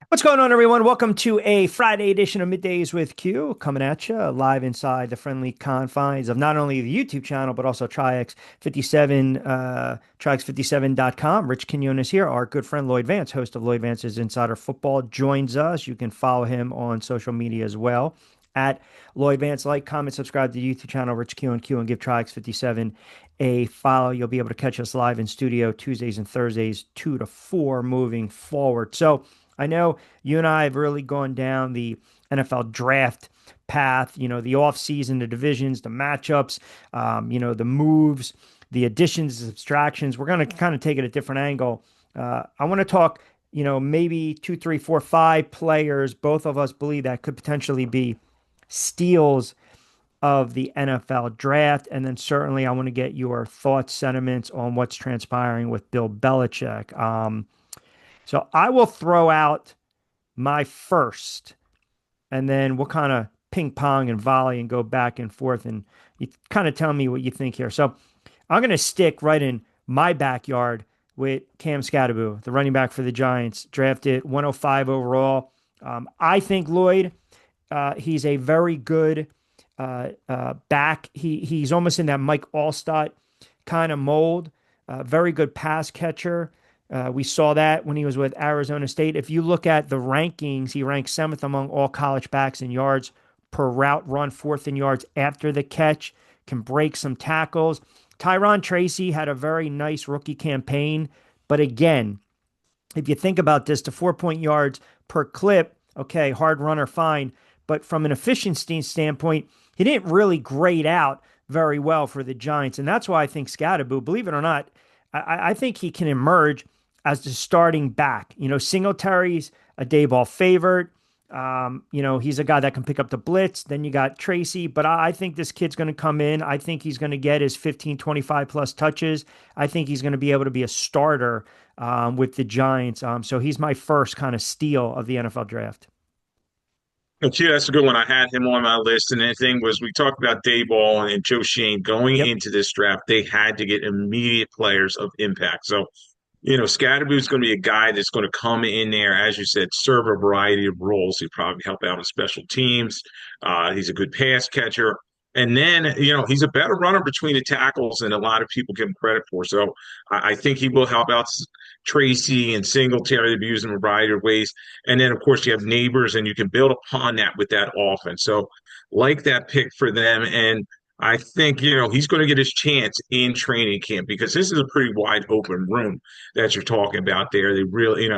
What's going on, everyone? Welcome to a Friday edition of Middays with Q, coming at you live inside the friendly confines of not only the YouTube channel, but also TriX57, TriX57.com. Rich Quinones here. Our good friend Lloyd Vance, host of Lloyd Vance's Insider Football, joins us. You can follow him on social media as well at Lloyd Vance. Like, comment, subscribe to the YouTube channel, Rich Q and Q, and give TriX57 a follow. You'll be able to catch us live in studio Tuesdays and Thursdays, 2 to 4 moving forward. So, I know you and I have really gone down the NFL draft path, the offseason, the divisions, the matchups, the moves, the additions, the subtractions. We're going to kind of take it a different angle. I want to talk, maybe two, three, four, five players both of us believe that could potentially be steals of the NFL draft. And then certainly I want to get your thoughts, sentiments on what's transpiring with Bill Belichick. So I will throw out my first, and then we'll kind of ping pong and volley and go back and forth, and you kind of tell me what you think here. So I'm going to stick right in my backyard with Cam Skattebo, the running back for the Giants, drafted 105 overall. I think Lloyd, he's a very good back. He's almost in that Mike Allstott kind of mold. Very good pass catcher. We saw that when he was with Arizona State. If you look at the rankings, he ranks seventh among all college backs in yards per route run, fourth in yards after the catch, can break some tackles. Tyron Tracy had a very nice rookie campaign. But again, if you think about this, the 4 yards per clip, okay, hard runner, fine. But from an efficiency standpoint, he didn't really grade out very well for the Giants. And that's why I think Skattebo, believe it or not, I think he can emerge as the starting back. Singletary's a Dayball favorite. He's a guy that can pick up the blitz. Then you got Tracy, but I think this kid's going to come in. I think he's going to get his 15, 25 plus touches. I think he's going to be able to be a starter with the Giants. So he's my first kind of steal of the NFL draft. Yeah, that's a good one. I had him on my list, and the thing was, we talked about Dayball and Joe Shane going Yep. into this draft. They had to get immediate players of impact. So, Scatterbo is going to be a guy that's going to come in there, as you said, serve a variety of roles. He'll probably help out on special teams. He's a good pass catcher. And then, he's a better runner between the tackles than a lot of people give him credit for. So I think he will help out Tracy and Singletary to be used in a variety of ways. And then, of course, you have neighbors, and you can build upon that with that offense. So, like that pick for them. And I think, he's going to get his chance in training camp because this is a pretty wide open room that you're talking about there. They really,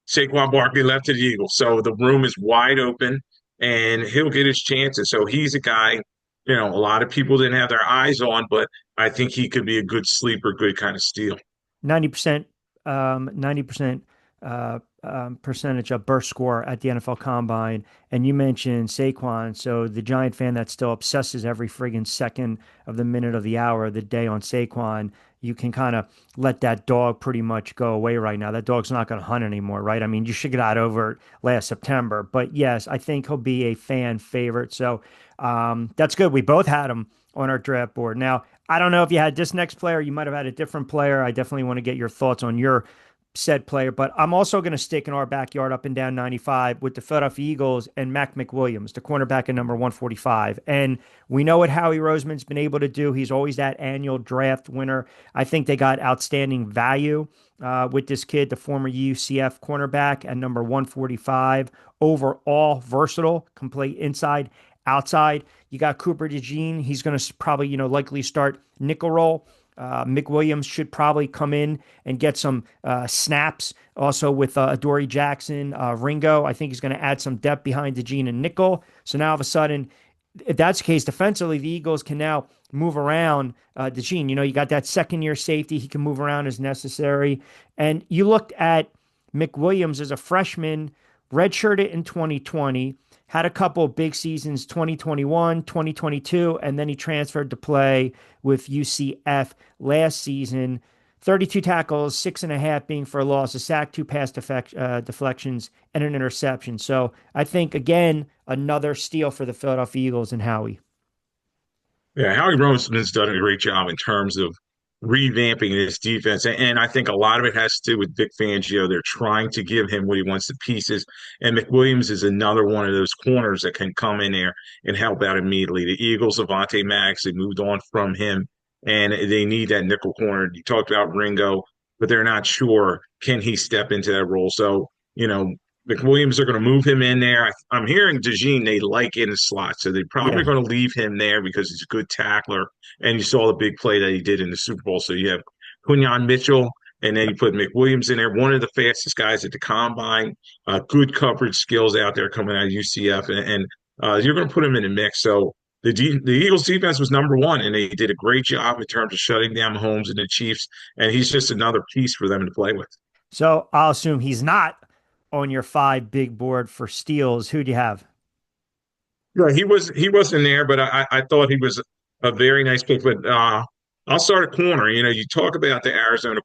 Saquon Barkley left to the Eagles. So the room is wide open and he'll get his chances. So he's a guy, a lot of people didn't have their eyes on, but I think he could be a good sleeper, good kind of steal. 90%, 90% percentage of burst score at the NFL Combine. And you mentioned Saquon. So the Giant fan that still obsesses every friggin' second of the minute of the hour of the day on Saquon, you can kind of let that dog pretty much go away right now. That dog's not going to hunt anymore, right? I mean, you should get out over it last September. But yes, I think he'll be a fan favorite. So that's good. We both had him on our draft board. Now, I don't know if you had this next player, you might have had a different player. I definitely want to get your thoughts on your said player, but I'm also going to stick in our backyard up and down 95 with the Philadelphia Eagles and Mac McWilliams, the cornerback at number 145. And we know what Howie Roseman's been able to do. He's always that annual draft winner. I think they got outstanding value with this kid, the former UCF cornerback at number 145. Overall, versatile, complete inside, outside. You got Cooper DeJean. He's going to probably, likely start nickel roll. McWilliams should probably come in and get some snaps. Also with Adoree Jackson, Ringo, I think he's going to add some depth behind DeJean and nickel. So now all of a sudden, if that's the case, defensively, the Eagles can now move around DeJean. You got that second year safety. He can move around as necessary. And you looked at McWilliams as a freshman, redshirted in 2020, had a couple of big seasons, 2021, 2022, and then he transferred to play with UCF last season. 32 tackles, 6.5 being for a loss, a sack, two pass deflections, and an interception. So I think, again, another steal for the Philadelphia Eagles and Howie. Yeah, Howie Roseman's done a great job in terms of revamping this defense. And I think a lot of it has to do with Vic Fangio. They're trying to give him what he wants, the pieces. And McWilliams is another one of those corners that can come in there and help out immediately. The Eagles, Avante Maddox, they moved on from him, and they need that nickel corner. You talked about Ringo, but they're not sure can he step into that role. So, McWilliams are going to move him in there. I'm hearing DeJean, they like in the slot. So they're probably Yeah. going to leave him there because he's a good tackler. And you saw the big play that he did in the Super Bowl. So you have Quinyon Mitchell, and then you put McWilliams in there, one of the fastest guys at the combine, good coverage skills out there coming out of UCF. And you're going to put him in the mix. So the Eagles defense was number one, and they did a great job in terms of shutting down Mahomes and the Chiefs. And he's just another piece for them to play with. So I'll assume he's not on your five big board for steals. Who do you have? Yeah, he wasn't there, but I thought he was a very nice pick. But I'll start a corner. You talk about the Arizona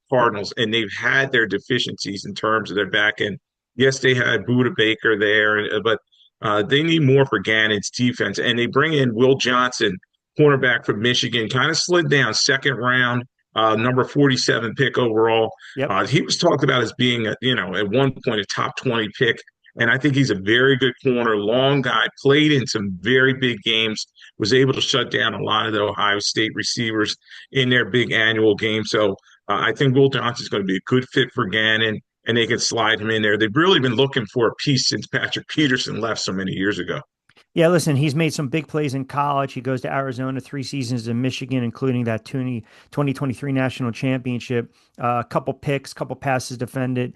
Cardinals, and they've had their deficiencies in terms of their back end. Yes, they had Buda Baker there, but they need more for Gannon's defense. And they bring in Will Johnson, cornerback from Michigan, kind of slid down second round, number 47 pick overall. Yep. He was talked about as being, at one point a top 20 pick. And I think he's a very good corner, long guy, played in some very big games, was able to shut down a lot of the Ohio State receivers in their big annual game. So I think Will Johnson's going to be a good fit for Gannon, and they can slide him in there. They've really been looking for a piece since Patrick Peterson left so many years ago. Yeah, listen, he's made some big plays in college. He goes to Arizona, 3 seasons in Michigan, including that 2023 national championship. A couple picks, couple passes defended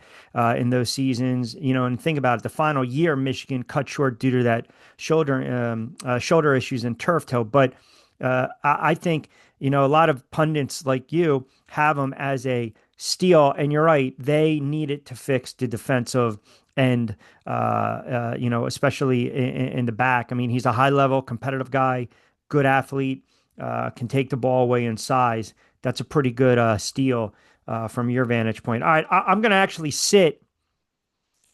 in those seasons. And think about it, the final year, Michigan cut short due to that shoulder issues and turf toe. But I think, a lot of pundits like you have him as a steal. And you're right, they needed to fix the defensive and especially in the back. I mean, he's a high level competitive guy, good athlete, can take the ball away in size. That's a pretty good steal from your vantage point. All right, I'm going to actually sit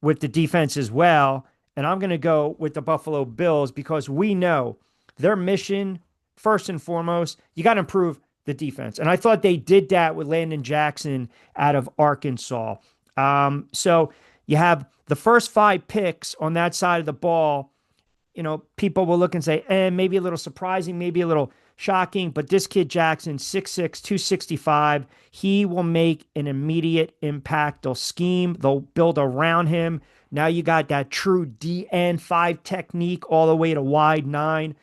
with the defense as well, and I'm going to go with the Buffalo Bills because we know their mission, first and foremost, you got to improve the defense. And I thought they did that with Landon Jackson out of Arkansas. So you have the first 5 picks on that side of the ball. People will look and say, maybe a little surprising, maybe a little shocking, but this kid Jackson, 6'6", 265, he will make an immediate impact. They'll scheme, they'll build around him. Now you got that true DN5 technique all the way to wide 9.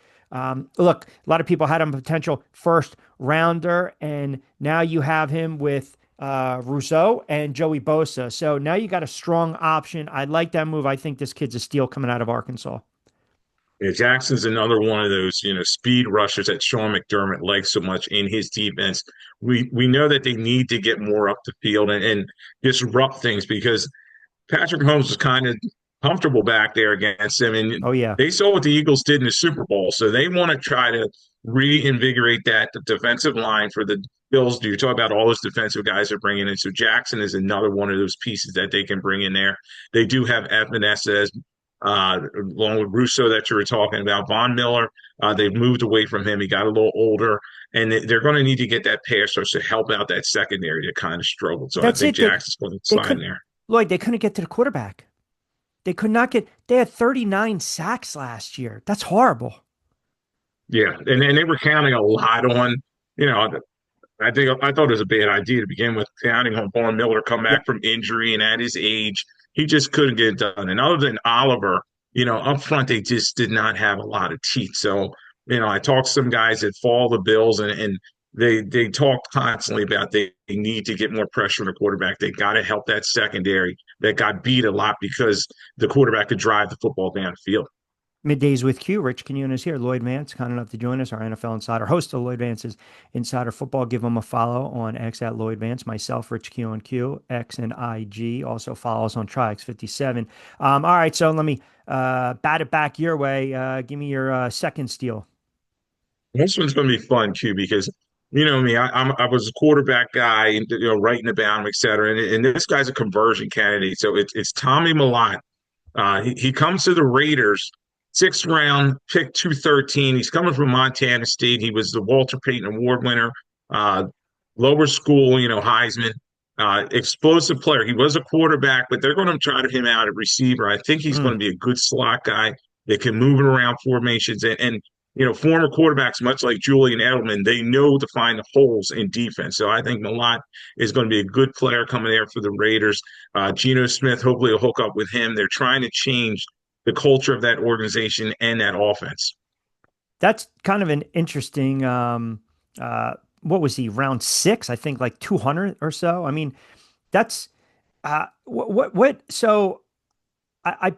Look, a lot of people had him a potential first rounder, and now you have him with Rousseau and Joey Bosa. So now you got a strong option. I like that move. I think this kid's a steal coming out of Arkansas. Yeah, Jackson's another one of those, speed rushers that Sean McDermott likes so much in his defense. We know that they need to get more up the field and disrupt things because Patrick Mahomes was kind of comfortable back there against him, and Oh, yeah. they saw what the Eagles did in the Super Bowl, so they want to try to reinvigorate that defensive line for the Bills. You talk about all those defensive guys they're bringing in, so Jackson is another one of those pieces that they can bring in there. They do have Evanessa along with Russo that you were talking about. Von Miller, they've moved away from him. He got a little older, and they're going to need to get that pass rush to help out that secondary that kind of struggled. So I That's think it. They Jackson's going to they slide in couldn't there. Lloyd, they couldn't get to the quarterback. They could not get they had 39 sacks last year. That's horrible. Yeah, and they were counting a lot on, you know, I thought it was a bad idea to begin with, counting on Von Miller to come Yeah. back from injury, and at his age, he just couldn't get it done. And other than Oliver, up front they just did not have a lot of teeth. So, I talked to some guys that follow the Bills, and they talk constantly about they need to get more pressure on the quarterback. They got to help that secondary that got beat a lot because the quarterback could drive the football down the field. Middays with Q. Rich Quinones is here. Lloyd Vance, kind enough to join us, our NFL insider, host of Lloyd Vance's Insider Football. Give him a follow on X at Lloyd Vance. Myself, Rich Q and Q, X and IG. Also follow us on TriX57. All right, so let me bat it back your way. Give me your second steal. This one's going to be fun too because me, I was a quarterback guy, writing about him, et cetera. And this guy's a conversion candidate, so it's Tommy Millott. He comes to the Raiders, 6th round, pick 213. He's coming from Montana State. He was the Walter Payton Award winner. lower school, Heisman, explosive player. He was a quarterback, but they're going to try to him out at receiver. I think he's going Mm. to be a good slot guy that can move it around formations and former quarterbacks, much like Julian Edelman, they know to find the holes in defense. So I think Malott is going to be a good player coming there for the Raiders. Geno Smith, hopefully, will hook up with him. They're trying to change the culture of that organization and that offense. That's kind of an interesting, what was he, round six? I think like 200 or so. I mean, that's, so I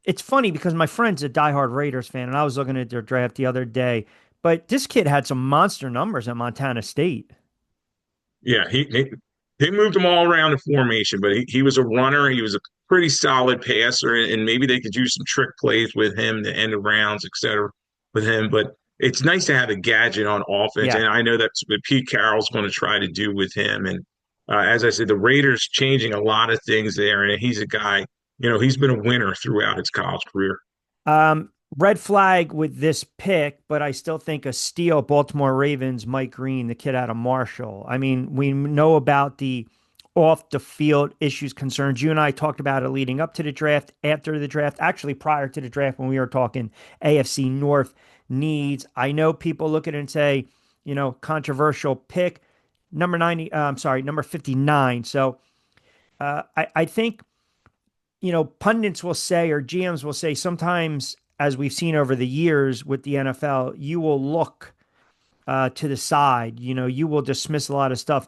it's funny because my friend's a diehard Raiders fan, and I was looking at their draft the other day, but this kid had some monster numbers at Montana State. Yeah, he moved them all around the formation, but he was a runner. He was a pretty solid passer, and maybe they could use some trick plays with him, the end of rounds, et cetera, with him. But it's nice to have a gadget on offense, Yeah. and I know that's what Pete Carroll's going to try to do with him. And as I said, the Raiders changing a lot of things there, and he's a guy, he's been a winner throughout his college career. Red flag with this pick, but I still think a steal. Baltimore Ravens, Mike Green, the kid out of Marshall. I mean, we know about the off the field issues, concerns. You and I talked about it leading up to the draft, after the draft, actually prior to the draft when we were talking AFC North needs. I know people look at it and say, controversial pick. Number 90, I'm sorry, number 59. So I think pundits will say or GMs will say sometimes, as we've seen over the years with the NFL, you will look to the side. You will dismiss a lot of stuff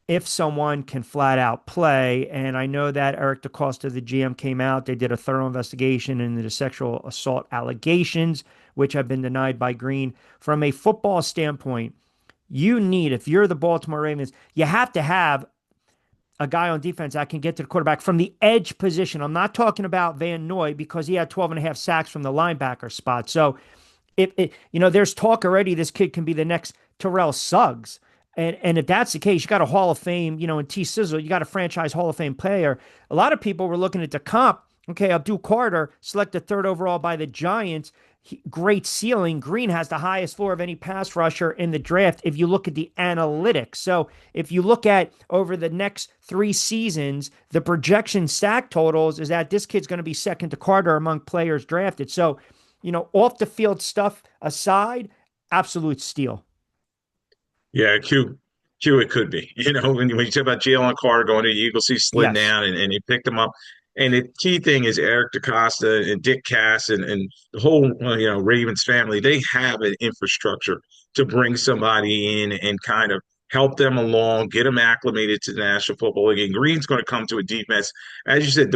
if someone can flat out play. And I know that Eric DeCosta, the GM, came out. They did a thorough investigation into the sexual assault allegations, which have been denied by Green. From a football standpoint, if you're the Baltimore Ravens, you have to have a guy on defense that can get to the quarterback from the edge position. I'm not talking about Van Noy because he had 12 and a half sacks from the linebacker spot. So there's talk already this kid can be the next Terrell Suggs. And if that's the case, you got a Hall of Fame, in T Sizzle, you got a franchise Hall of Fame player. A lot of people were looking at the comp. Okay, Abdul Carter, selected third overall by the Giants. Great ceiling. Green has the highest floor of any pass rusher in the draft if you look at the analytics. So if you look at over the next 3 seasons, the projection stack totals is that this kid's going to be second to Carter among players drafted. So, off the field stuff aside, absolute steal. Yeah, Q, it could be. When you talk about Jalen Carter going to the Eagles, he slid Yes. down and he picked him up. And the key thing is Eric DeCosta and Dick Cass and the whole Ravens family. They have an infrastructure to bring somebody in and kind of help them along, get them acclimated to the National Football League. And Green's going to come to a defense, as you said.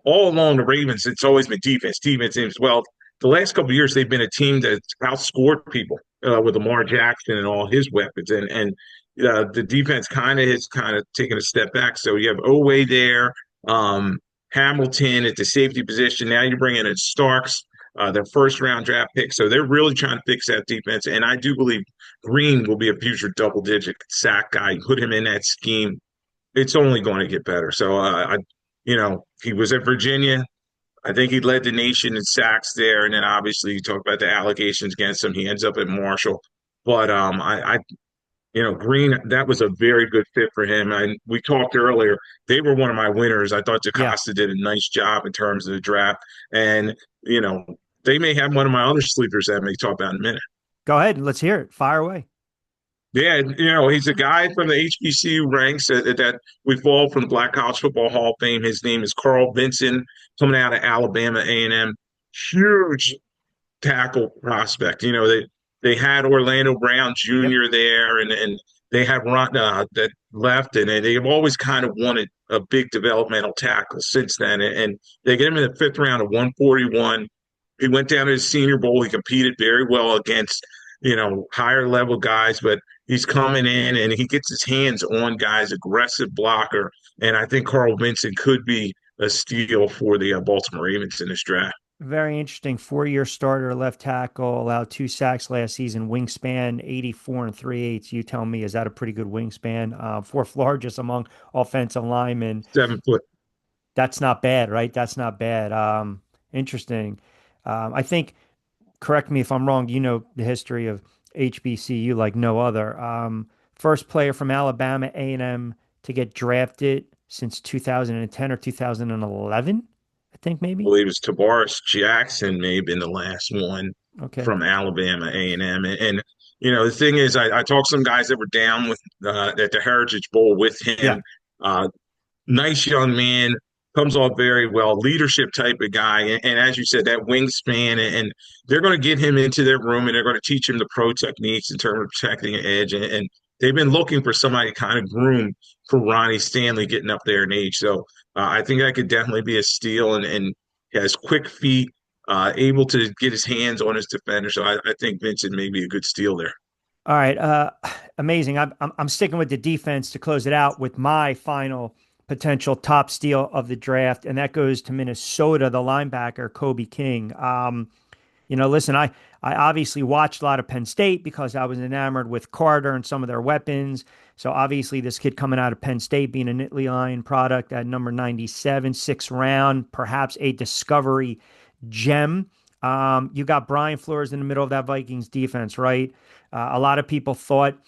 All along the Ravens, it's always been defense, defense. And well, the last couple of years, they've been a team that's outscored people with Lamar Jackson and all his weapons, and the defense kind of taken a step back. So you have Oweh there, um, Hamilton at the safety position. Now you're bringing in Starks, their first round draft pick. So they're really trying to fix that defense, and I do believe Green will be a future double digit sack guy. Put him in that scheme. It's only going to get better. So he was at Virginia. I think he led the nation in sacks there, and then obviously you talk about the allegations against him. He ends up at Marshall, but Green, that was a very good fit for him. And we talked earlier; they were one of my winners. I thought Yeah. DaCosta did a nice job in terms of the draft, and you know they may have one of my other sleepers that I may talk about in a minute. Go ahead and let's hear it. Fire away. Yeah, he's a guy from the HBCU ranks that we fall from the Black College Football Hall of Fame. His name is Carl Vinson, coming out of Alabama A&M. Huge tackle prospect. They had Orlando Brown Yep. Jr. there, and they had Ron that left, and they've always kind of wanted a big developmental tackle since then. And they get him in the fifth round of 141. He went down to his Senior Bowl. He competed very well against higher level guys, but he's coming in and he gets his hands on guys, aggressive blocker, and I think Carl Vincent could be a steal for the Baltimore Ravens in this draft. Very interesting. 4-year starter, left tackle, allowed 2 sacks last season. Wingspan 84 and 3/8. You tell me, is that a pretty good wingspan? Fourth largest among offensive linemen. 7 foot. That's not bad, right? That's not bad. Interesting. I think, correct me if I'm wrong, you know the history of HBCU like no other. first player from Alabama A&M to get drafted since 2010 or 2011, I think maybe. Believe it's Tavares Jackson may have been the last one Okay. from Alabama A&M. And the thing is, I talked to some guys that were down with at the Heritage Bowl with Yeah. him. Uh, Nice young man, comes off very well, leadership type of guy. And as you said, that wingspan, and they're going to get him into their room and they're going to teach him the pro techniques in terms of protecting an edge. And they've been looking for somebody to kind of groom for Ronnie Stanley getting up there in age. So I think that could definitely be a steal and has quick feet, able to get his hands on his defender. So I think Vincent may be a good steal there. All right. Amazing. I'm sticking with the defense to close it out with my final potential top steal of the draft, and that goes to Minnesota, the linebacker Kobe King. Listen, I obviously watched a lot of Penn State because I was enamored with Carter and some of their weapons. So obviously, this kid coming out of Penn State being a Nittany Lion product at number 97, sixth round, perhaps a discovery gem. You got Brian Flores in the middle of that Vikings defense, right? A lot of people thought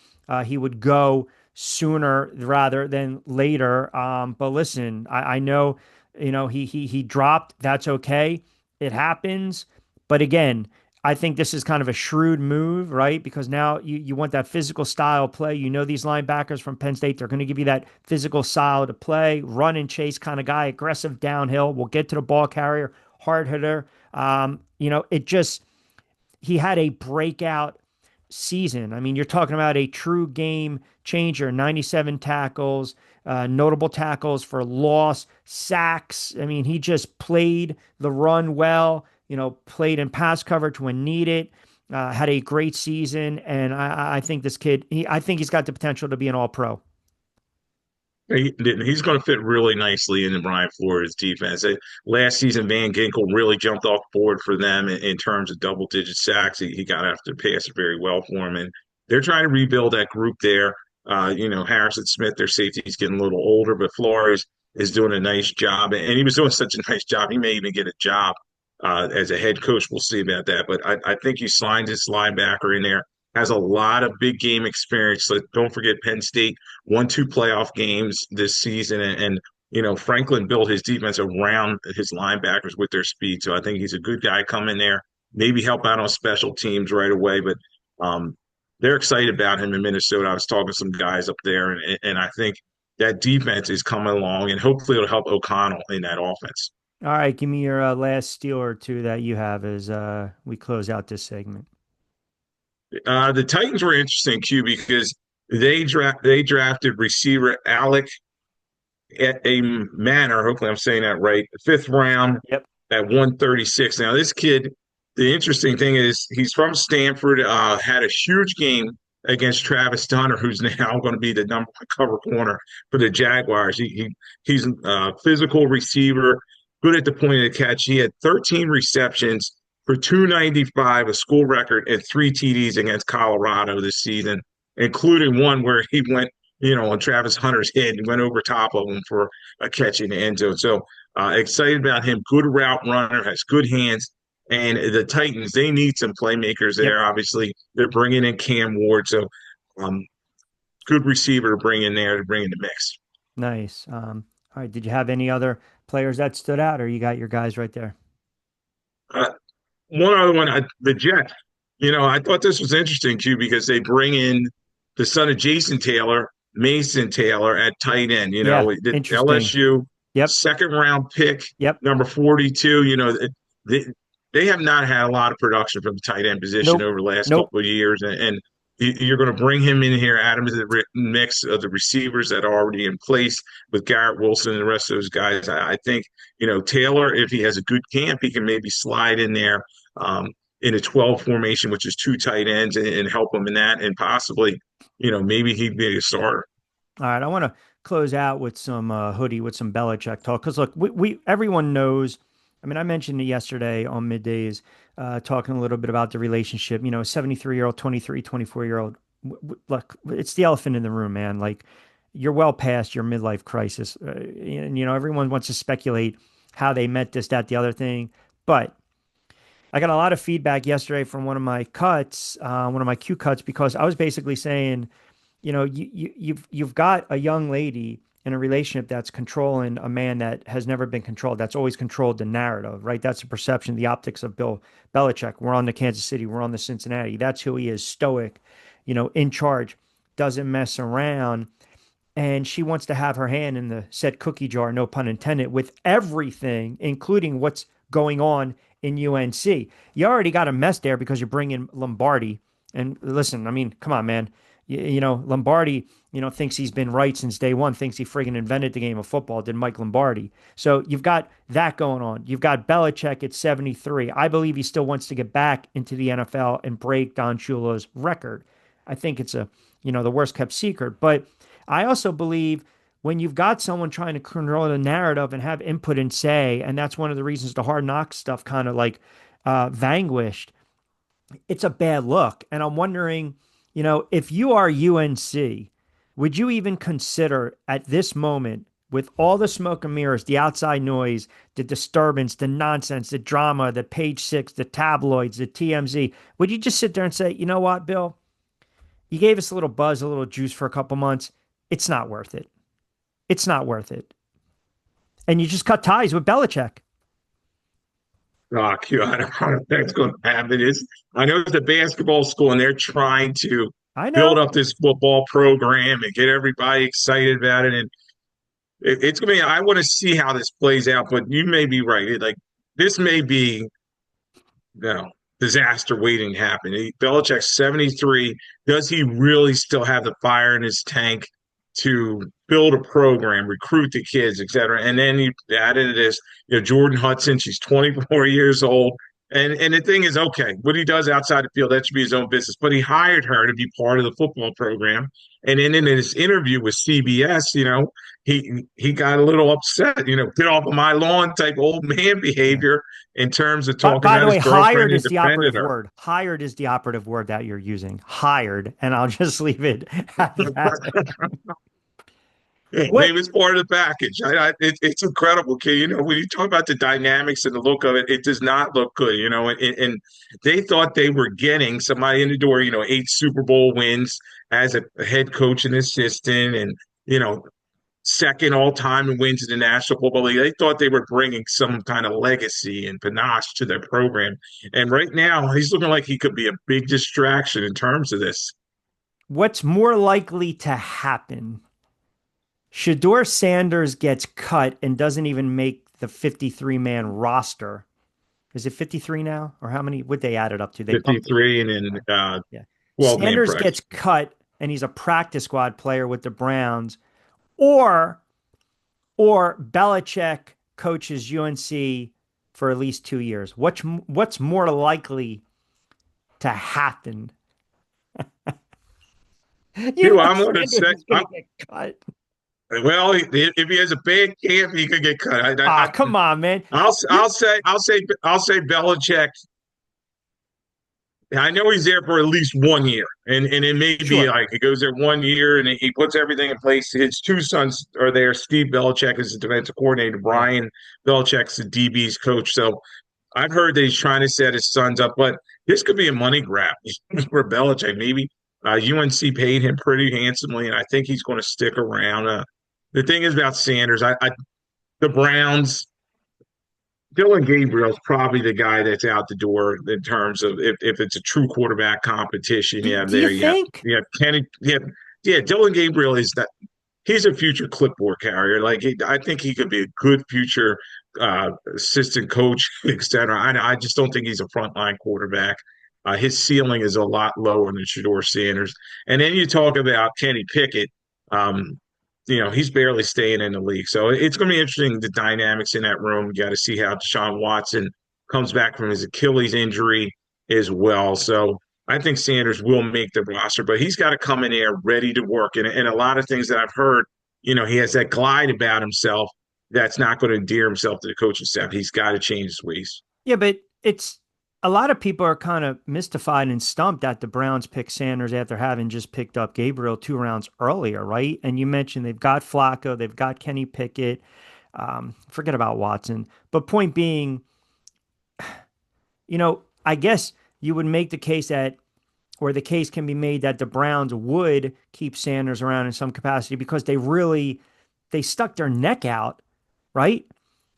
he would go sooner rather than later. But listen, I know, he dropped. That's okay. It happens. But again, I think this is kind of a shrewd move, right? Because now you want that physical style play. You know these linebackers from Penn State, they're going to give you that physical style to play, run and chase kind of guy, aggressive downhill, will get to the ball carrier, hard hitter. It just he had a breakout season. I mean, you're talking about a true game changer, 97 tackles, notable tackles for loss, sacks. I mean, he just played the run well, played in pass coverage when needed, had a great season. And I think this kid, I think he's got the potential to be an all pro. He's going to fit really nicely in the Brian Flores defense. Last season, Van Ginkel really jumped off board for them in terms of double-digit sacks. He got after the passer very well for him, and they're trying to rebuild that group there. Harrison Smith, their safety, is getting a little older, but Flores is doing a nice job, and he was doing such a nice job. He may even get a job as a head coach. We'll see about that, but I think he signed his linebacker in there. Has a lot of big game experience. So don't forget Penn State won two playoff games this season, and Franklin built his defense around his linebackers with their speed. So I think he's a good guy coming there, maybe help out on special teams right away. But um, they're excited about him in Minnesota. I was talking to some guys up there, and I think that defense is coming along, and hopefully it'll help O'Connell in that offense. All right, give me your last steal or two that you have as we close out this segment. The Titans were interesting, Q, because they drafted receiver Alec at a manner. Hopefully, I'm saying that right. Fifth round Yep. at 136. Now, this kid, the interesting thing is he's from Stanford, had a huge game against Travis Dunner, who's now going to be the number one cover corner for the Jaguars. He's a physical receiver, good at the point of the catch. He had 13 receptions for 295, a school record, and three TDs against Colorado this season, including one where he went on Travis Hunter's head and went over top of him for a catch in the end zone. So excited about him. Good route runner, has good hands. And the Titans, they need some playmakers Yep. there. Obviously, they're bringing in Cam Ward. So um, good receiver to bring in there to bring in the mix. Nice. All right. Did you have any other players that stood out, or you got your guys right there? Uh, One other one, the Jets. I thought this was interesting too because they bring in the son of Jason Taylor, Mason Taylor at tight end. Yeah. The Interesting. LSU Yep. second round pick, Yep. number 42. They, they have not had a lot of production from the tight end position Nope. over the last Nope. couple of years, and you're going to bring him in here, add him to the mix of the receivers that are already in place with Garrett Wilson and the rest of those guys. I think Taylor, if he has a good camp, he can maybe slide in there in a 12 formation, which is two tight ends, and help him in that, and possibly, maybe he'd be a starter. All right. I want to close out with some hoodie with some Belichick talk because look, we everyone knows. I mean, I mentioned it yesterday on Middays, talking a little bit about the relationship. 73-year-old, 23, 24-year-old. Look, it's the elephant in the room, man. Like, you're well past your midlife crisis. And, everyone wants to speculate how they met this, that, the other thing. But I got a lot of feedback yesterday from one of my cuts, one of my Q cuts, because I was basically saying, you've got a young lady in a relationship that's controlling a man that has never been controlled. That's always controlled the narrative, right? That's the perception, the optics of Bill Belichick. We're on the Kansas City, we're on the Cincinnati. That's who he is, stoic, in charge, doesn't mess around, and she wants to have her hand in the said cookie jar, no pun intended, with everything, including what's going on in UNC. You already got a mess there because you're bringing Lombardi. And listen, I mean, come on, man. Lombardi, thinks he's been right since day one, thinks he friggin' invented the game of football, did Mike Lombardi. So you've got that going on. You've got Belichick at 73. I believe he still wants to get back into the NFL and break Don Shula's record. I think it's the worst kept secret. But I also believe when you've got someone trying to control the narrative and have input and say, and that's one of the reasons the hard knock stuff kind of like vanquished, it's a bad look. And I'm wondering, if you are UNC, would you even consider at this moment, with all the smoke and mirrors, the outside noise, the disturbance, the nonsense, the drama, the page six, the tabloids, the TMZ, would you just sit there and say, you know what, Bill? You gave us a little buzz, a little juice for a couple months. It's not worth it. It's not worth it. And you just cut ties with Belichick. Q, I don't know if that's going to happen. I know it's a basketball school and they're trying to I build know. up this football program and get everybody excited about it. And it's going to be, I want to see how this plays out, but you may be right. This may be no disaster waiting to happen. Belichick's 73. Does he really still have the fire in his tank to build a program, recruit the kids, et cetera? And then you added this, Jordan Hudson, she's 24 years old. And the thing is, okay, what he does outside the field, that should be his own business. But he hired her to be part of the football program. And then in his interview with CBS, he got a little upset, get off of my lawn type old man Yeah. behavior in terms of But talking by the about his way, girlfriend hired and is the defended operative her. word. Hired is the operative word that you're using. Hired. And I'll just leave it at that. What? Maybe it's part of the package. It's incredible, kid. When you talk about the dynamics and the look of it, it does not look good. And they thought they were getting somebody in the door. 8 Super Bowl wins as a head coach and assistant, and second all time in wins in the National Football League. They thought they were bringing some kind of legacy and panache to their program. And right now, he's looking like he could be a big distraction in terms of this. What's more likely to happen? Shador Sanders gets cut and doesn't even make the 53-man roster. Is it 53 now? Or how many would they add it up to? They bumped it. 53 and then Yeah. 12 man Sanders practice. gets cut and he's a practice squad player with the Browns, or Belichick coaches UNC for at least 2 years. What's more likely to happen? You Dude, know I'm going to Sanders say, is going to get cut. well, if he has a bad camp, he could get cut. Ah, come on, man. You're I'll say Belichick. I know he's there for at least 1 year, and it may be sure. like he goes there 1 year and he puts everything in place. His two sons are there. Steve Belichick is the defensive coordinator. Yeah. Brian Belichick's the DB's coach. So I've heard that he's trying to set his sons up, but this could be a money grab for Belichick. Maybe UNC paid him pretty handsomely, and I think he's going to stick around. The thing is about Sanders, the Browns. Dylan Gabriel's probably the guy that's out the door in terms of if it's a true quarterback competition. Do, Yeah, do you there think? you have Kenny. Yeah. Dylan Gabriel is that he's a future clipboard carrier. I think he could be a good future assistant coach, etc. I just don't think he's a frontline quarterback. His ceiling is a lot lower than Shador Sanders. And then you talk about Kenny Pickett. Um, he's barely staying in the league. So it's going to be interesting, the dynamics in that room. You got to see how Deshaun Watson comes back from his Achilles injury as well. So I think Sanders will make the roster, but he's got to come in there ready to work. And a lot of things that I've heard, he has that glide about himself that's not going to endear himself to the coaching staff. He's got to change his ways. Yeah, but it's a lot of people are kind of mystified and stumped that the Browns picked Sanders after having just picked up Gabriel 2 rounds earlier, right? And you mentioned they've got Flacco, they've got Kenny Pickett. Forget about Watson. But point being, I guess you would make the case that or the case can be made that the Browns would keep Sanders around in some capacity because they stuck their neck out, right?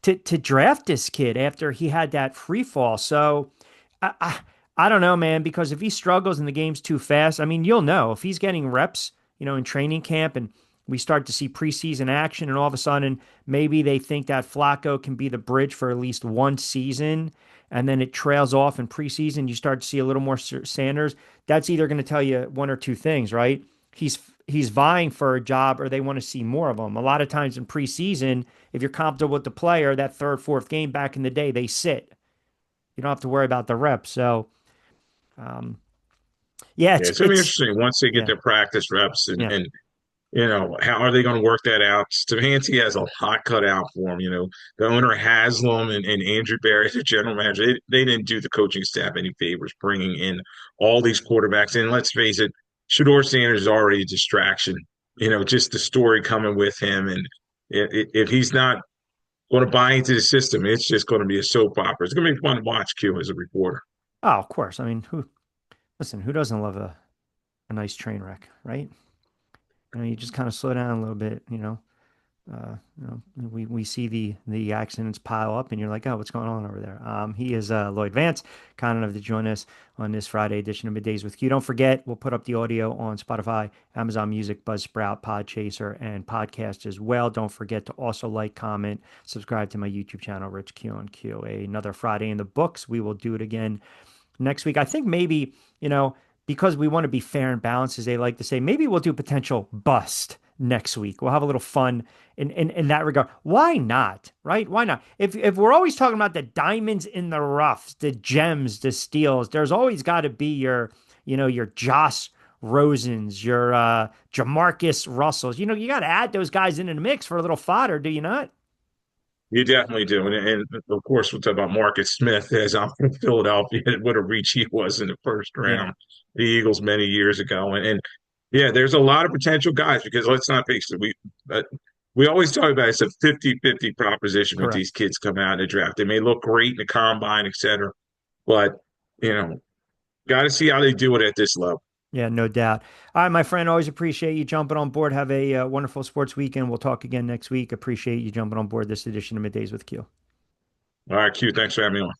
To draft this kid after he had that free fall. So I, I I don't know, man, because if he struggles and the game's too fast, I mean, you'll know if he's getting reps, in training camp and we start to see preseason action and all of a sudden maybe they think that Flacco can be the bridge for at least one season and then it trails off in preseason, you start to see a little more Sanders. That's either going to tell you one or two things, right? He's he's vying for a job or they want to see more of him. A lot of times in preseason, if you're comfortable with the player, that third, fourth game back in the day, they sit. You don't have to worry about the reps. So, um, yeah, Yeah, it's gonna be it's interesting once they get yeah, their practice reps yeah. and how are they going to work that out? Stefanski has a lot cut out for him. The owner Haslam and Andrew Barry, the general manager, they didn't do the coaching staff any favors bringing in all these quarterbacks. And let's face it, Shador Sanders is already a distraction. Just the story coming with him, and if he's not going to buy into the system, it's just going to be a soap opera. It's going to be fun to watch Q as a reporter. Oh, of course. I mean, who doesn't love a nice train wreck, right? You just kind of slow down a little bit, we see the accidents pile up, and you're like, oh, what's going on over there? He is Lloyd Vance, kind enough to join us on this Friday edition of Middays with Q. Don't forget, we'll put up the audio on Spotify, Amazon Music, Buzzsprout, Podchaser, and podcast as well. Don't forget to also like, comment, subscribe to my YouTube channel, Rich Q on Q. Another Friday in the books. We will do it again next week. I think maybe, because we want to be fair and balanced, as they like to say, maybe we'll do potential bust next week. We'll have a little fun in that regard. Why not? Right? Why not? If we're always talking about the diamonds in the roughs, the gems, the steals, there's always got to be your Josh Rosens, your Jamarcus Russells. You got to add those guys into the mix for a little fodder, do you not? You definitely do. And of course, we'll talk about Marcus Smith as I'm from Philadelphia, what a reach he was in the first Yeah, round, the Eagles many years ago. And yeah, there's a lot of potential guys because let's not face it, we always talk about it's a 50-50 proposition with these correct. kids coming out in the draft. They may look great in the combine, et cetera, but you know, got to see how they do it at this level. Yeah, no doubt. All right, my friend, always appreciate you jumping on board. Have a wonderful sports weekend. We'll talk again next week. Appreciate you jumping on board this edition of Middays with Q. All right, Q, thanks for having me on.